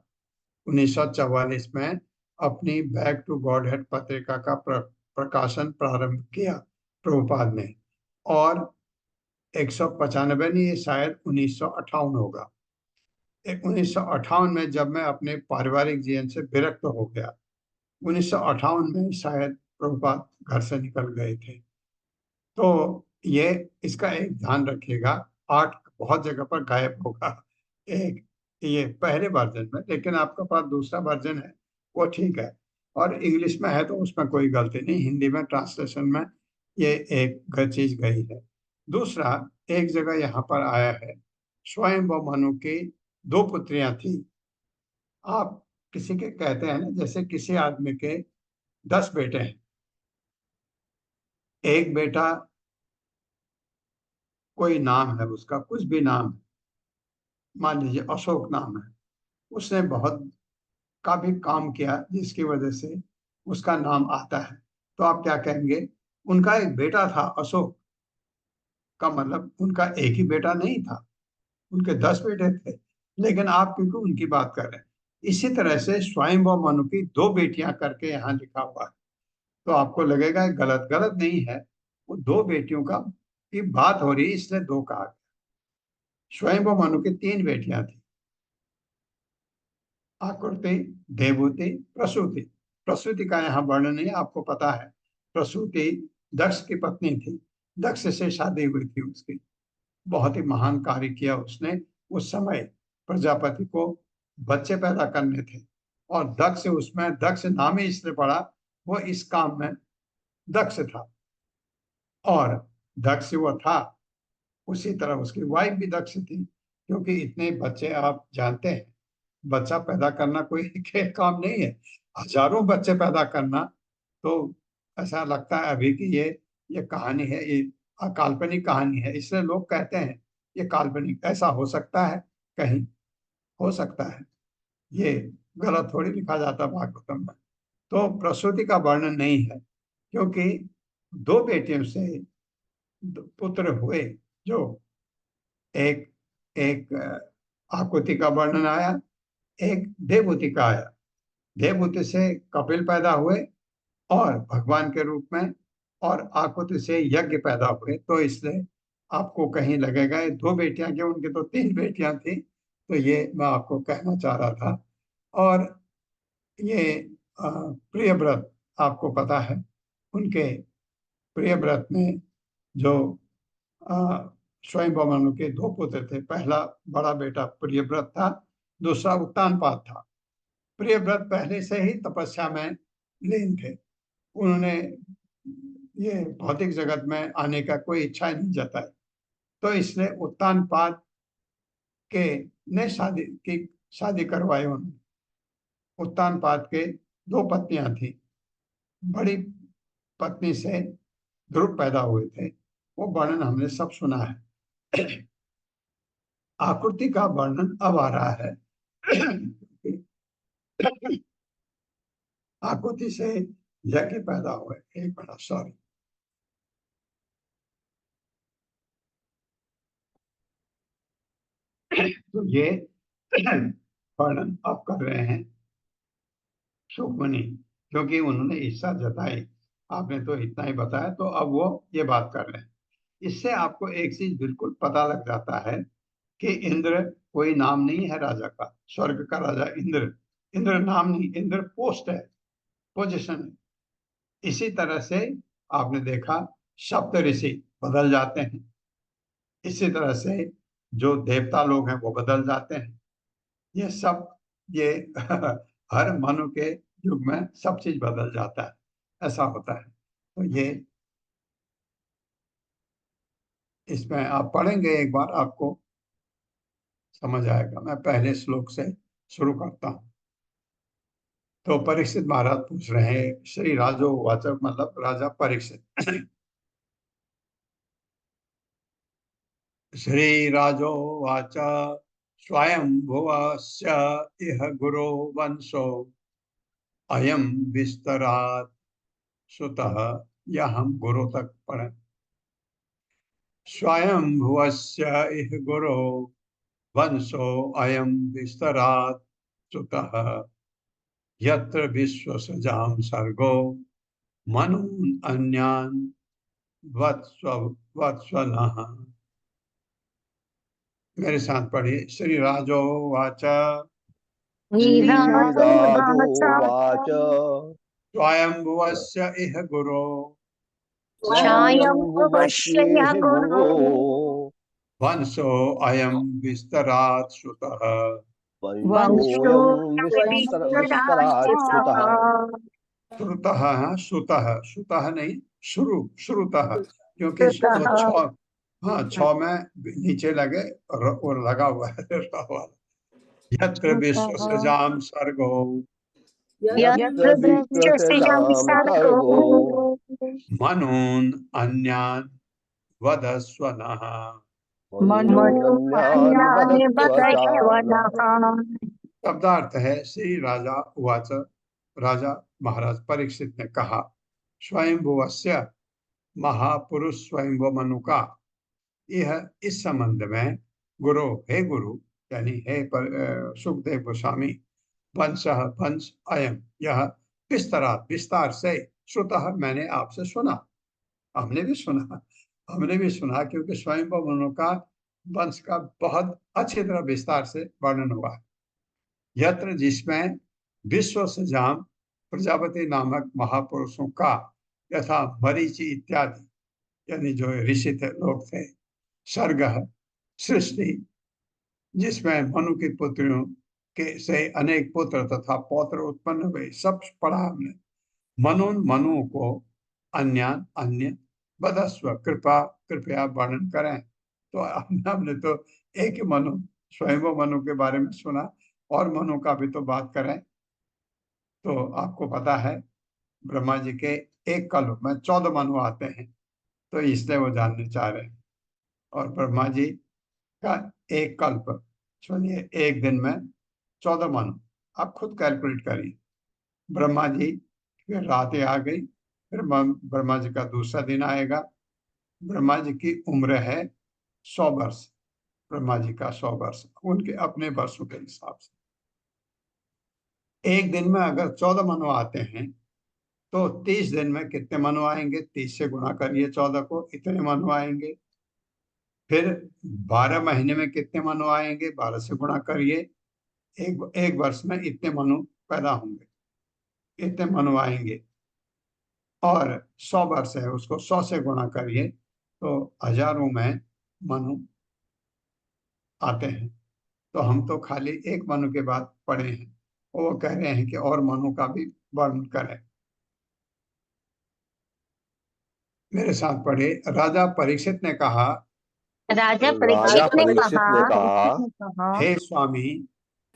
1944 में अपनी बैक टू गॉडहेड पत्रिका का प्रकाशन प्रारंभ किया प्रभुपाद ने, और 195 नहीं, ये शायद 1958 होगा। 1958 में जब मैं अपने पारिवारिक जीवन से विरक्त हो गया, 1958 में शायद प्रभुपाद घर से निकल गए थे। तो ये इसका एक ध्यान रखिएगा, 8 बहुत जगह पर गायब होगा। एक ये पहले वर्जन में, लेकिन आपके पास दूसरा वर्जन है वो ठीक है, और इंग्लिश में है तो उसमें कोई गलती नहीं, हिंदी में ट्रांसलेशन में ये एक चीज गई है। दूसरा, एक जगह यहाँ पर आया है स्वयं व मनु की 2 पुत्रियां थी। आप किसी के कहते हैं ना, जैसे किसी आदमी के 10 बेटे हैं, एक बेटा कोई नाम है उसका, कुछ भी नाम है, मान लीजिए अशोक नाम है, उसने बहुत काफी काम किया जिसकी वजह से उसका नाम आता है, तो आप क्या कहेंगे? उनका एक बेटा था अशोक, का मतलब उनका एक ही बेटा नहीं था, उनके 10 बेटे थे, लेकिन आप क्योंकि उनकी बात कर रहे हैं। इसी तरह से स्वयं व मनु की 2 बेटियां करके यहाँ लिखा हुआ है, तो आपको लगेगा गलत नहीं है, वो 2 बेटियों की बात हो रही है, इसलिए 2 कहा गया। स्वयं व मनु की 3 बेटियां थी, आकृति, देवहूति, प्रसूति। प्रसूति का यहाँ वर्णन नहीं, आपको पता है प्रसूति दक्ष की पत्नी थी, दक्ष से शादी हुई थी उसकी, बहुत ही महान कार्य किया उसने। उस समय प्रजापति को बच्चे पैदा करने थे, और दक्ष उसमें, दक्ष नाम ही इसलिए पड़ा, वो इस काम में दक्ष था, और दक्ष वो था, उसी तरह उसकी वाइफ भी दक्ष थी, क्योंकि इतने बच्चे आप जानते हैं, बच्चा पैदा करना कोई खेल काम नहीं है, हजारों बच्चे पैदा करना, तो ऐसा लगता है अभी कि ये कहानी है, ये काल्पनिक कहानी है, इसलिए लोग कहते हैं ये काल्पनिक। ऐसा हो सकता है, कहीं हो सकता है, ये गलत थोड़ी लिखा जाता भागवतम में। तो प्रसूति का वर्णन नहीं है, क्योंकि 2 बेटियों से पुत्र हुए, जो एक एक आकुति का वर्णन आया, एक देवहूति का आया। देवहूति से कपिल पैदा हुए और भगवान के रूप में, और आकुति से यज्ञ पैदा हुए। तो इसलिए आपको कहीं लगेगा ये 2 बेटियां क्यों, उनकी तो 3 बेटियां थी। तो ये मैं आपको कहना चाह रहा था। और ये प्रियव्रत, आपको पता है उनके प्रियव्रत में जो स्वयंभू मनु के 2 पुत्र थे। पहला बड़ा बेटा प्रियव्रत था, दूसरा उत्तानपाद था। प्रियव्रत पहले से ही तपस्या में लीन थे। उन्होंने ये भौतिक जगत में आने का कोई इच्छा नहीं जताई। तो इसलिए उत्तानपाद के ने शादी करवाई उन्होंने। उत्तानपाद के 2 पत्नियां थी। बड़ी पत्नी से ध्रुव पैदा हुए थे, वो वर्णन हमने सब सुना है। आकृति का वर्णन अब आ रहा है। आकृति से यज्ञ पैदा हुए। एक बड़ा सॉरी, तो ये वर्णन अब कर रहे हैं सुखमणि, क्योंकि उन्होंने इच्छा जताई। आपने तो इतना ही बताया, तो अब वो ये बात कर रहे हैं। इससे आपको एक चीज बिल्कुल पता लग जाता है कि इंद्र कोई नाम नहीं है राजा का। स्वर्ग का राजा इंद्र, इंद्र नाम नहीं, इंद्र पोस्ट है, पोजीशन है। इसी तरह से आपने देखा सप्त ऋषि बदल जाते हैं। इसी तरह से जो देवता लोग हैं वो बदल जाते हैं। ये सब ये हर मनु के युग में सब चीज बदल जाता है, ऐसा होता है। तो ये इसमें आप पढ़ेंगे एक बार, आपको समझ आएगा। मैं पहले श्लोक से शुरू करता हूँ। तो परीक्षित महाराज पूछ रहे हैं, श्री राजो वाचक मतलब राजा परीक्षित। श्री राजो वाच स्वयं भुवस्य इह गुरो वंशो अयम विस्तरात् सुतः। यह हम गुरु तक पढ़े। स्वयं भुवस्य इह गुरो वंशो अयम विस्तरात् सुतः। यत्र विश्वसजाम सर्गो मनून् अन्यान् वत्स्वनः। मेरे साथ पढ़िए। श्री राजो वाच श्रीराजोवाच स्वयंभुवस्य इह गुरो स्वयंभुवस्येह गुरो वंशो अयम विस्तरात् सुतः। वंशोऽयं विस्तरात् सुतः। श्रुतः, सुतः, सुतः नहीं श्रुतः, क्योंकि तो 6 में नीचे लगे और लगा हुआ है। यत्र विश्वसजाम सर्गो यत्र विश्वसजां सर्गो मनून् अन्यान् वदस्वनः। मनून्यन्यान् वदस्वनः। शब्दार्थ है, श्री राजा उवाच, राजा महाराज परीक्षित ने कहा, स्वयंभुवस्य महापुरुष स्वयंभु मनु का यह इस संबंध में गुरु, हे गुरु यानी हे सुखदेव गोस्वामी, वंश वंश अयम यह विस्तार से श्रुतः मैंने आपसे सुना। हमने भी सुना क्योंकि स्वयंभु मनु का वंश का बहुत अच्छी तरह विस्तार से वर्णन हुआ है। यत्र जिसमें विश्व सजाम प्रजापति नामक महापुरुषों का यथा मरीचि इत्यादि यानी जो ऋषि थे लोग थे, सर्ग सृष्टि जिसमें मनु की पुत्रियों के से अनेक पुत्र तथा पौत्र उत्पन्न हुए, सब पढ़ा हमने। मनु को अन्य बदस्व कृपया वर्णन करें। तो हमने तो एक ही मनु स्वयं मनु के बारे में सुना, और मनु का भी तो बात करें। तो आपको पता है ब्रह्मा जी के एक कल्प में 14 मनु आते हैं, तो इसलिए वो जानने चाह रहे हैं। और ब्रह्मा जी का एक कल्प सुनिए, एक दिन में 14 मनु, आप खुद कैलकुलेट करिए। ब्रह्मा जी फिर रातें आ गई, फिर ब्रह्मा जी का दूसरा दिन आएगा, ब्रह्मा जी की उम्र है 100 वर्ष। ब्रह्मा जी का 100 वर्ष उनके अपने वर्षों के हिसाब से। एक दिन में अगर 14 मनु आते हैं तो 30 दिन में कितने मनु आएंगे? 30 से गुणा करिए 14 को, इतने मनु आएंगे। फिर 12 महीने में कितने मनु आएंगे? 12 से गुणा करिए, एक वर्ष में इतने मनु पैदा होंगे, इतने मनु आएंगे। और 100 वर्ष है, उसको 100 से गुणा करिए तो हजारों में मनु आते हैं। तो हम तो खाली एक मनु के बाद पढ़े हैं, वो कह रहे हैं कि और मनु का भी वर्णन करें। मेरे साथ पढ़े। राजा परीक्षित ने कहा, राजा राजा परीक्षित ने परीक्षित ने कहा, कहा, हे स्वामी,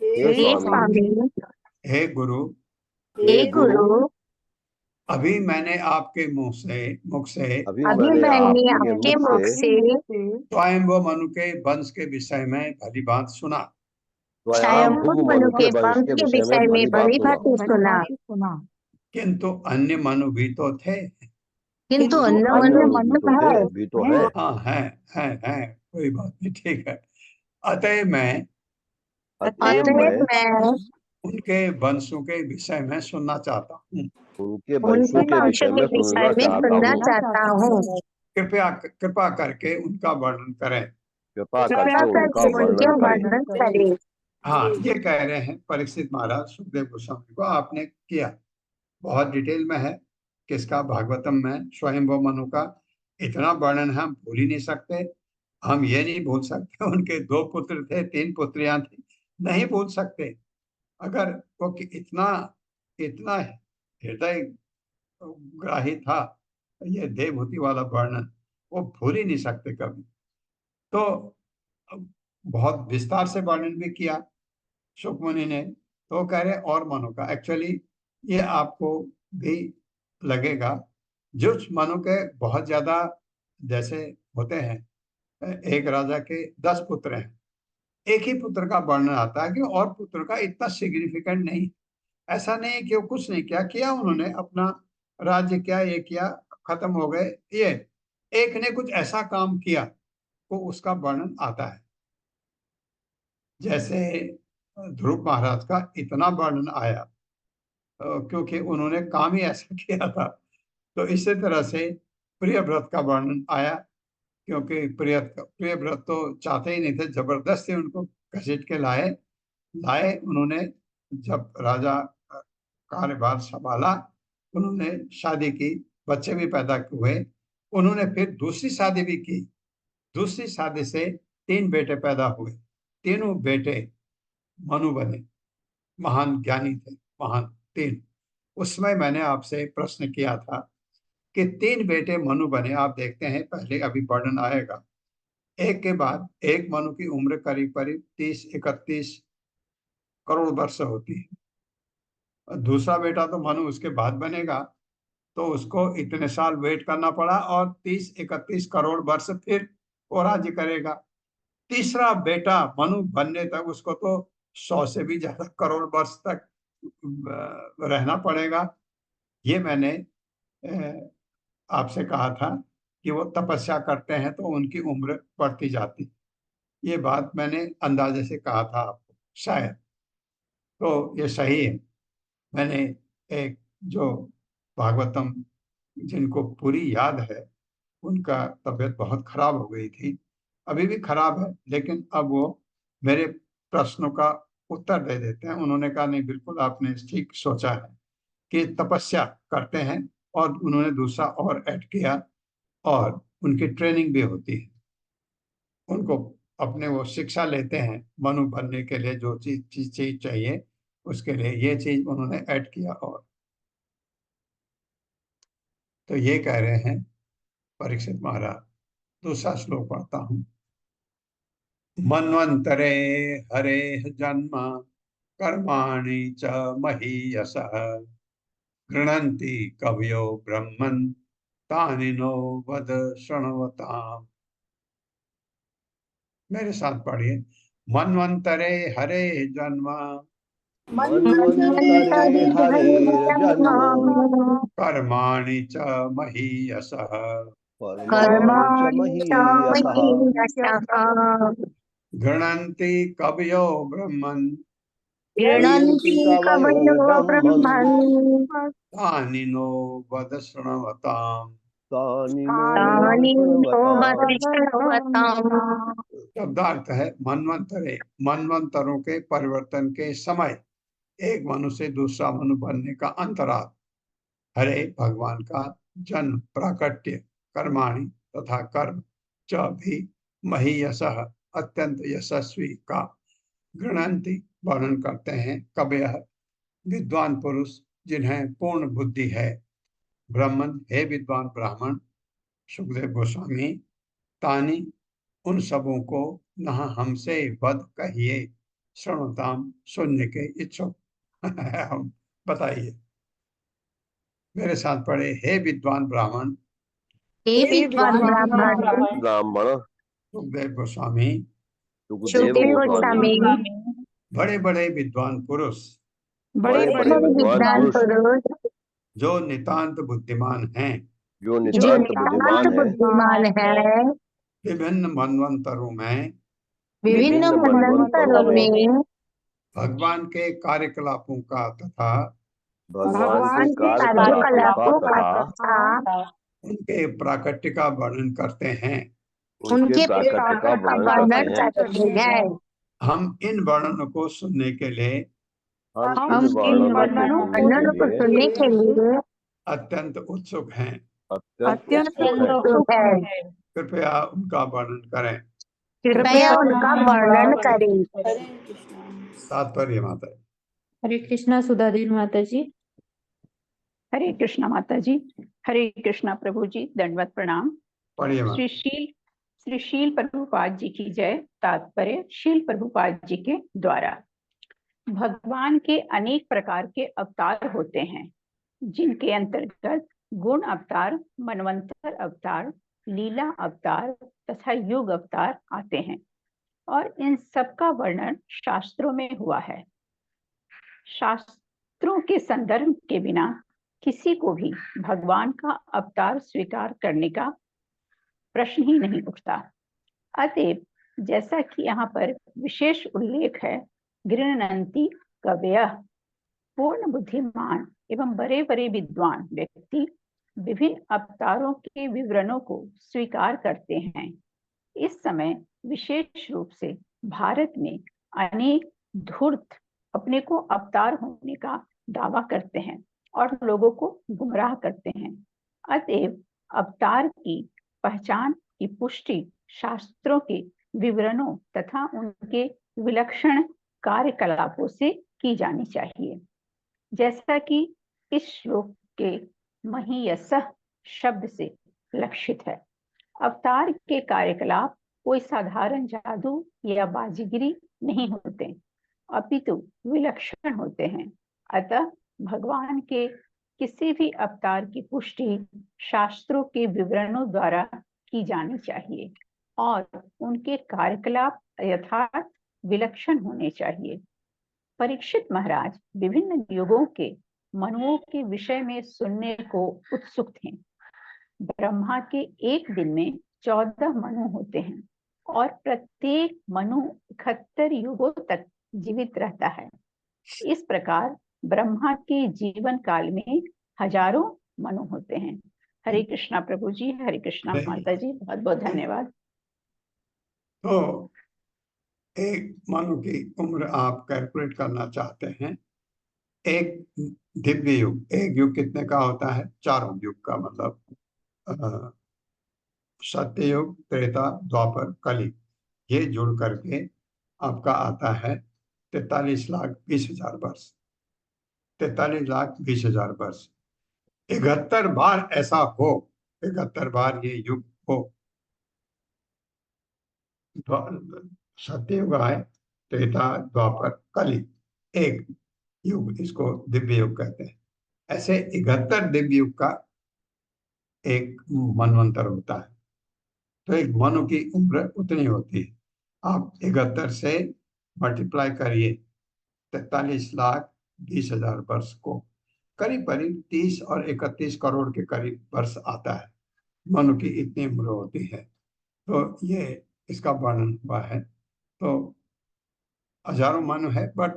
हे हे स्वामी, स्वामी, हे गुरु, हे गुरु, अभी मैंने आपके मुख से अभी अभी मैंने मैंने आपके आपके मुख मुख से से स्वयंभू मनु के वंश के विषय में भली बात सुना। स्वयंभू मनु के वंश के विषय में भली भांति सुना, किंतु अन्य मनु भी तो थे। किंतु अन्य अन्य मनु मनु तो थे, भी तो है। हाँ है, कोई बात नहीं, ठीक है। अतः मैं अतएव अतएव मैं मैं उनके वंशों के विषय में सुनना चाहता हूँ। उनके उनके वंशों के वंशों विषय के में विषय सुनना में चाहता सुनना हूँ। चाहता हूँ। कृपा करके उनका वर्णन करें। कृपा कृपा करके उनका करके उनके वर्णन करें। वर्णन करें। हाँ, ये कह रहे हैं परीक्षित महाराज सुखदेव गोस्वामी को आपने किया, बहुत डिटेल में है किसका? भागवतम में स्वयंभू मनु का इतना वर्णन हम भूल ही नहीं सकते। हम ये नहीं भूल सकते उनके 2 पुत्र थे, 3 पुत्रियां थी, नहीं भूल सकते। अगर वो इतना इतना हृदय ग्राही था ये देवहूति वाला वर्णन, वो भूल ही नहीं सकते कभी। तो बहुत विस्तार से वर्णन भी किया सुखमुनि ने। तो कह रहे और मनु का, एक्चुअली ये आपको भी लगेगा, जो मनु के बहुत ज्यादा जैसे होते हैं, एक राजा के 10 पुत्र हैं, एक ही पुत्र का वर्णन आता है कि और पुत्र का इतना सिग्निफिकेंट नहीं। ऐसा नहीं कि वो कुछ नहीं किया उन्होंने, अपना राज्य क्या ये किया, खत्म हो गए। ये एक ने कुछ ऐसा काम किया तो उसका वर्णन आता है। जैसे ध्रुव महाराज का इतना वर्णन आया क्योंकि उन्होंने काम ही ऐसा किया था। तो इसी तरह से प्रियव्रत का वर्णन आया, क्योंकि प्रियव्रत तो चाहते ही नहीं थे, जबरदस्ती उनको घसीट के लाए उन्होंने। जब राजा कार्यभार संभाला, उन्होंने शादी की, बच्चे भी पैदा हुए। उन्होंने फिर दूसरी शादी भी की, दूसरी शादी से 3 बेटे पैदा हुए। तीनों बेटे मनु बने, महान ज्ञानी थे, महान 3। उसमें मैंने आपसे प्रश्न किया था कि 3 बेटे मनु बने। आप देखते हैं पहले अभी वर्णन आएगा, एक के बाद एक मनु की उम्र करीब करीब 30-31 करोड़ वर्ष होती है। और दूसरा बेटा तो मनु उसके बाद बनेगा, तो उसको इतने साल वेट करना पड़ा और 30-31 करोड़ वर्ष फिर वो राज्य करेगा। तीसरा बेटा मनु बनने तक उसको तो 100 से भी ज्यादा करोड़ वर्ष तक रहना पड़ेगा। ये मैंने आपसे कहा था कि वो तपस्या करते हैं तो उनकी उम्र बढ़ती जाती। ये बात मैंने अंदाजे से कहा था आपको शायद, तो ये सही है। मैंने एक जो भागवतम जिनको पूरी याद है, उनका तबीयत बहुत खराब हो गई थी, अभी भी खराब है, लेकिन अब वो मेरे प्रश्नों का उत्तर दे देते हैं। उन्होंने कहा नहीं, बिल्कुल आपने ठीक सोचा है कि तपस्या करते हैं, और उन्होंने दूसरा और ऐड किया, और उनकी ट्रेनिंग भी होती है। उनको अपने वो शिक्षा लेते हैं मनु बनने के लिए, जो चीज चाहिए उसके लिए ये चीज उन्होंने ऐड किया। और तो ये कह रहे हैं परीक्षित महाराज। दूसरा श्लोक पढ़ता हूं। मन्वंतरे हरे जन्म कर्माणि च महीयसः गृह्णन्ति कवयो ब्रह्मन् तानि नो वद शृण्वताम्। मेरे साथ पढ़िए। मन्वंतरे हरे जन्म मन्वंतरे हरे जन्म कर्माणि च महीयसः कर्माणि च महीयसः गृह्णन्ति कवयो ब्रह्मन् गृह्णन्ति कवयो ब्रह्मन् तानि नो वद शृण्वताम्। तानि नो वद शृण्वताम्। शब्दार्थ है मनवंतरे, मनवंतरों के परिवर्तन के समय एक मनुष्य से दूसरा मनु बनने का अंतराल। हरे भगवान का जन्म प्राकट्य कर्माणि तथा कर्म च भी महीयसः अत्यंत यशस्वी का गृह्णन्ति वर्णन करते हैं कवयः विद्वान पुरुष जिन्हें पूर्ण बुद्धि है। ब्राह्मण हे विद्वान ब्राह्मण सुखदेव गोस्वामी तानि उन सबों को न हमसे वध कहिए श्रवताम सुनने के इच्छुक हम बताइए। मेरे साथ पढ़े हे विद्वान ब्राह्मण हे विद्वान ब्राह्मण ब्राह्मण सुखदेव गोस्वामी सुखदेव गोस्वामी बड़े बड़े विद्वान पुरुष बड़े बड़े विद्वान पुरुष जो नितांत बुद्धिमान हैं जो नितांत बुद्धिमान है विभिन्न मनवंतरों में भगवान के कार्यकलापों का तथा भगवान के कार्यकलापों का उनके प्राकट्य का वर्णन करते हैं। उनके प्राकट्य का वर्णन करते हैं। हम इन वर्णनों को सुनने के लिए हम इन वर्णनों को सुनने के लिए अत्यंत उत्सुक हैं। अत्यंत उत्सुक हैं। कृपया उनका वर्णन करें। कृपया उनका वर्णन करें। तात्पर्य माता। हरे कृष्णा सुधादेवी माता जी। हरे कृष्णा माता जी। हरे कृष्णा प्रभु जी, दंडवत प्रणाम। पढ़िए। श्री शील प्रभुपाद जी की जय। तात्पर्य शील प्रभुपाद जी के द्वारा भगवान के अनेक प्रकार के अवतार होते हैं, जिनके अंतर्गत गुण अवतार, मनवंतर अवतार, लीला अवतार तथा युग अवतार आते हैं और इन सब का वर्णन शास्त्रों में हुआ है। शास्त्रों के संदर्भ के बिना किसी को भी भगवान का अवतार स्वीकार करने का प्रश्न ही नहीं उठता। अतएव जैसा कि यहाँ पर विशेष उल्लेख है, गृह्णन्ति कवयः, पूर्ण बुद्धिमान एवं बड़े बड़े विद्वान व्यक्ति विभिन्न अवतारों के विवरणों को स्वीकार करते हैं। इस समय विशेष रूप से भारत में अनेक धूर्त अपने को अवतार होने का दावा करते हैं और लोगों को गुमराह करते हैं। अतएव अवतार की पहचान की पुष्टि शास्त्रों के विवरणों तथा उनके विलक्षण कार्यकलापों से की जानी चाहिए। जैसा कि इस श्लोक के महीयसः शब्द से लक्षित है, अवतार के कार्यकलाप कोई साधारण जादू या बाजीगिरी नहीं होते, अपितु विलक्षण होते हैं। अतः भगवान के किसी भी अवतार की पुष्टि शास्त्रों के विवरणों द्वारा की जानी चाहिए और उनके कार्यकलाप यथार्थ विलक्षण होने चाहिए। परीक्षित महाराज विभिन्न युगों के मनुओं के विषय में सुनने को उत्सुक थे। ब्रह्मा के एक दिन में 14 मनु होते हैं और प्रत्येक मनु 71 युगों तक जीवित रहता है। इस प्रकार ब्रह्मा के जीवन काल में हजारों मनु होते हैं। हरे कृष्णा प्रभु जी, हरे कृष्णा माता जी, बहुत बहुत धन्यवाद। तो एक मनु की उम्र आप कैलकुलेट करना चाहते हैं। एक दिव्य युग, एक युग कितने का होता है? 4 युग का, मतलब सत्य युग, त्रेता, द्वापर, कली, ये जुड़ करके आपका आता है 43,20,000 वर्ष। 43,20,000 वर्ष 71 बार ऐसा हो, 71 बार ये युग हो। सत्ययुग आए, त्रेता, द्वापर, कली, एक युग, इसको दिव्य युग कहते हैं। ऐसे 71 दिव्य युग का एक मनवंतर होता है। तो एक मनु की उम्र उतनी होती है। आप 71 से मल्टीप्लाई करिए 43,20,000 वर्ष को, करीब करीब 30 और 31 करोड़ के करीब वर्ष आता है। मनु की इतनी उम्र होती है। तो ये इसका वर्णन हुआ है। तो हजारों मनु है, बट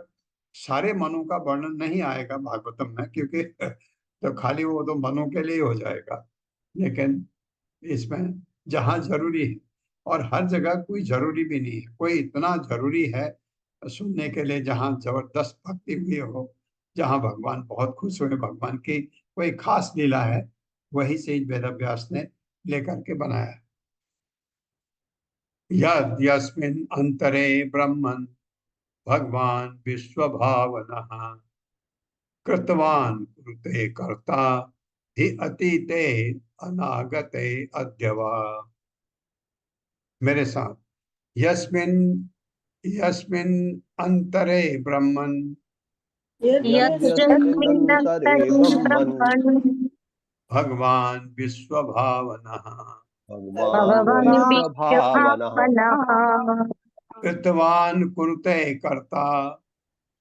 सारे मनु का वर्णन नहीं आएगा भागवतम में, क्योंकि तो खाली वो तो मनु के लिए हो जाएगा। लेकिन इसमें जहाँ जरूरी है, और हर जगह कोई जरूरी भी नहीं है, कोई इतना जरूरी है सुनने के लिए जहाँ जबरदस्त भक्ति हुई हो, जहाँ भगवान बहुत खुश हुए, भगवान की कोई खास लीला है, वही से वेदव्यास ने लेकर के बनाया है। यद यस्मिन् अंतरे ब्रह्मन् भगवान विश्व भावनः कृतवान कुरुते कर्ता हि अतीते अनागते अद्यवा। मेरे साथ, यस्मिन् यस्मिन् अंतरे ब्रह्मन् यस्मिन्नन्तरे ब्रह्मन् भगवान विश्व भावनः भगवान् विश्वभावनः कृतवान कुरुते कर्ता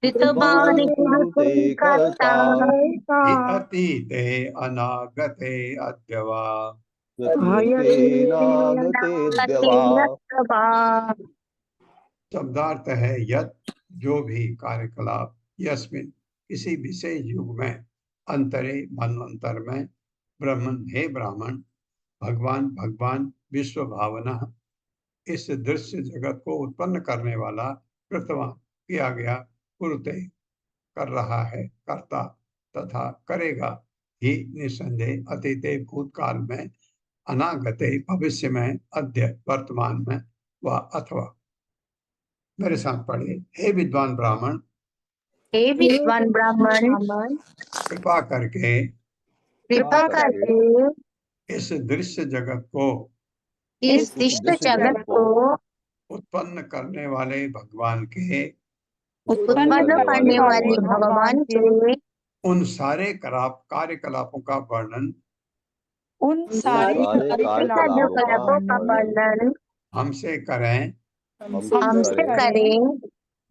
कृतवान् कुरुते कर्ता हि अतीते अनागते अद्यवा। शब्दार्थ है यत, जो भी कार्यकलाप, यस्मिन, किसी विशेष युग में, अंतरे, मनवंतर में, ब्रह्मन, हे ब्राह्मण, भगवान, भगवान, विश्व भावना, इस दृश्य जगत को उत्पन्न करने वाला, कृतवान, किया गया, कुरुते, कर रहा है, करता तथा करेगा, ही निसंदेह, अतीते, भूतकाल में, अनागते, भविष्य में, अद्य, वर्तमान में, व अथवा। मेरे साथ पढ़े, हे विद्वान ब्राह्मण, हे विद्वान ब्राह्मण, कृपा करके इस दृश्य जगत को उत्पन्न करने वाले भगवान के उन सारे कार्यकलापों का वर्णन हमसे करें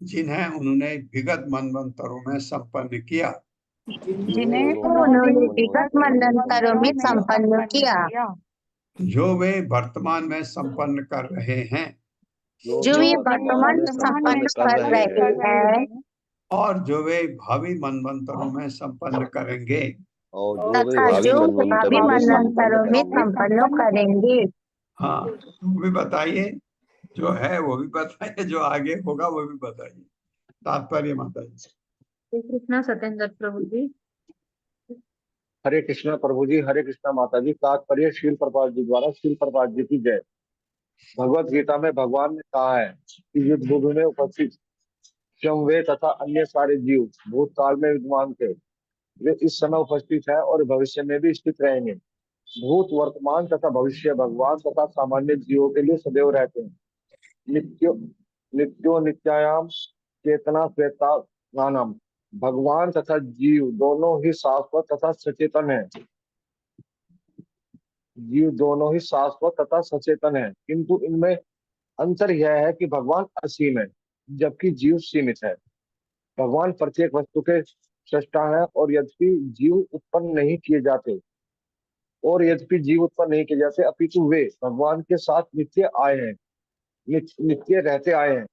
जिन्हें उन्होंने विगत मनवंतरों में संपन्न किया। जो वे वर्तमान में संपन्न कर रहे हैं, और जो वे भावी मनवंतरों में संपन्न करेंगे, हाँ, वो भी बताइए, जो है वो भी बताइए, जो आगे होगा वो भी बताइए। तात्पर्य माता जी। श्री कृष्णा सत्येंद्र प्रभु जी। हरे कृष्णा प्रभु जी, हरे कृष्णा माता जी। तात्पर्य श्रील प्रभुपाद जी द्वारा। श्रील प्रभुपाद जी की जय। भगवत गीता में भगवान ने कहा है कि युद्ध भूमि में उपस्थित स्वयं वे तथा अन्य सारे जीव भूतकाल में विद्यमान थे, वे इस समय उपस्थित है और भविष्य में भी स्थित रहेंगे। भूत, वर्तमान तथा भविष्य भगवान तथा सामान्य जीवों के लिए सदैव रहते हैं। नित्यो नित्यायाम चेतना श्वेता ज्ञानम। भगवान तथा जीव दोनों ही शाश्वत तथा सचेतन है। जीव दोनों ही शाश्वत तथा सचेतन है, किंतु इनमें अंतर यह है कि भगवान असीम है जबकि जीव सीमित है। भगवान प्रत्येक वस्तु के सृष्टा है, और यद्यपि जीव उत्पन्न नहीं किए जाते अपितु वे भगवान के साथ नित्य आए हैं, नित्य रहते आए हैं,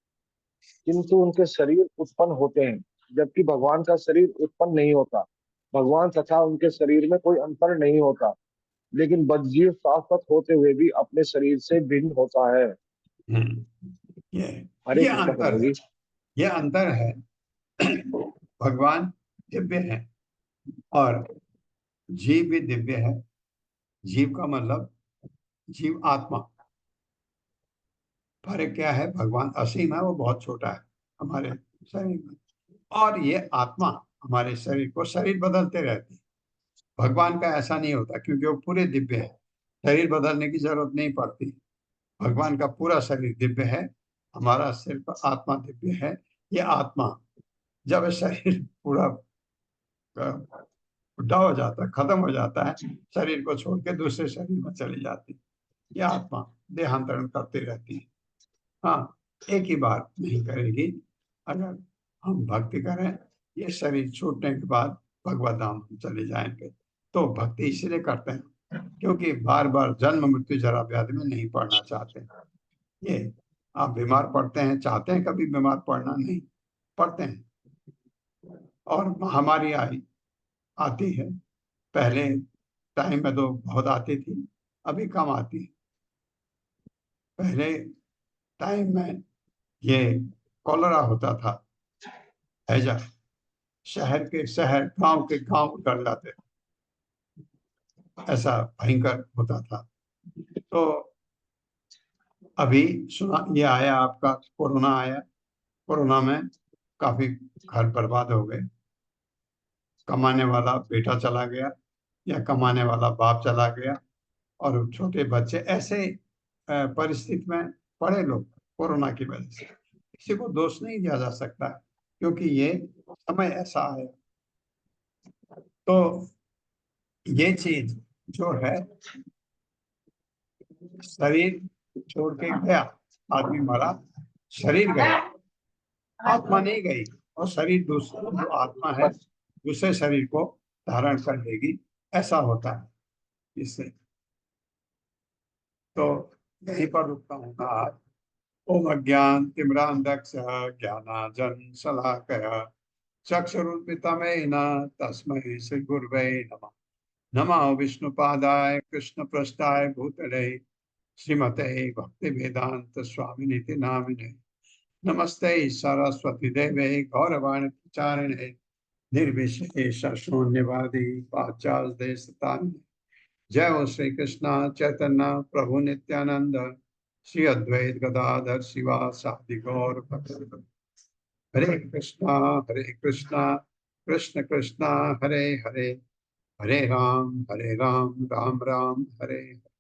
किंतु उनके शरीर उत्पन्न होते हैं जबकि भगवान का शरीर उत्पन्न नहीं होता। भगवान तथा उनके शरीर में कोई अंतर नहीं होता, लेकिन बदजीव शाश्वत होते हुए भी अपने शरीर से भिन्न होता है। ये अंतर है, ये अंतर है। भगवान दिव्य है और जीव भी दिव्य है। जीव का मतलब जीव आत्मा। फर्क क्या है? भगवान असीम है, वो बहुत छोटा है हमारे शरीर में, और ये आत्मा हमारे शरीर को, शरीर बदलते रहती है। भगवान का ऐसा नहीं होता, क्योंकि वो पूरे दिव्य है, शरीर बदलने की जरूरत नहीं पड़ती। भगवान का पूरा शरीर दिव्य है, हमारा सिर्फ आत्मा दिव्य है। ये आत्मा जब शरीर पूरा बुढ़ा हो जाता है, खत्म हो जाता है, शरीर को छोड़ के दूसरे शरीर में चली जाती है। ये आत्मा देहांतरण करती रहती है। हाँ, एक ही बार नहीं करेगी। अगर हम भक्ति करें, ये शरीर छूटने के बाद भगवत धाम चले जाएंगे, तो भक्ति इसलिए करते हैं क्योंकि बार बार जन्म मृत्यु जरा व्याधि में नहीं पड़ना चाहते। ये आप बीमार पड़ते हैं, चाहते हैं कभी बीमार पड़ना? नहीं पड़ते हैं। और महामारी आती है, पहले टाइम में तो बहुत आती थी, अभी कम आती है। पहले टाइम में ये कॉलरा होता था, हैजा, शहर के शहर, गांव के गांव उतर जाते थे, ऐसा भयंकर होता था। तो अभी सुना ये आया, आपका कोरोना आया, कोरोना में काफी घर बर्बाद हो गए। कमाने वाला बेटा चला गया या कमाने वाला बाप चला गया, और छोटे बच्चे ऐसे परिस्थिति में पड़े लोग कोरोना की वजह से। किसी को दोष नहीं दिया जा सकता, क्योंकि ये समय ऐसा है। तो ये चीज जो है, शरीर छोड़ के गया, आदमी मरा, शरीर गया, आत्मा नहीं गई। और शरीर दूसरा, जो आत्मा है दूसरे शरीर को धारण कर लेगी, ऐसा होता है इससे। तो यहीं पर रुकता हूँ आज। ओम अज्ञान तिमिरान्धस्य ज्ञानांजन शलाकया चक्षुरुन्मिलितं तस्मै श्री गुरवे नमः। नमः विष्णुपादाय कृष्णप्रेष्ठाय भूतले श्रीमते भक्तिवेदांत स्वामिनिति नामिने। नमस्ते सरस्वती देवे गौरवाणी प्रचारिणे निर्विशेष शून्यवादी पाश्चात्य देशतारिणे। जय हो श्री कृष्ण चैतन्य प्रभु नित्यानंद श्री अद्वैत गदाधर शिवा सादि गौर भक्त। हरे कृष्णा कृष्ण कृष्णा हरे हरे, हरे राम राम राम हरे हरे।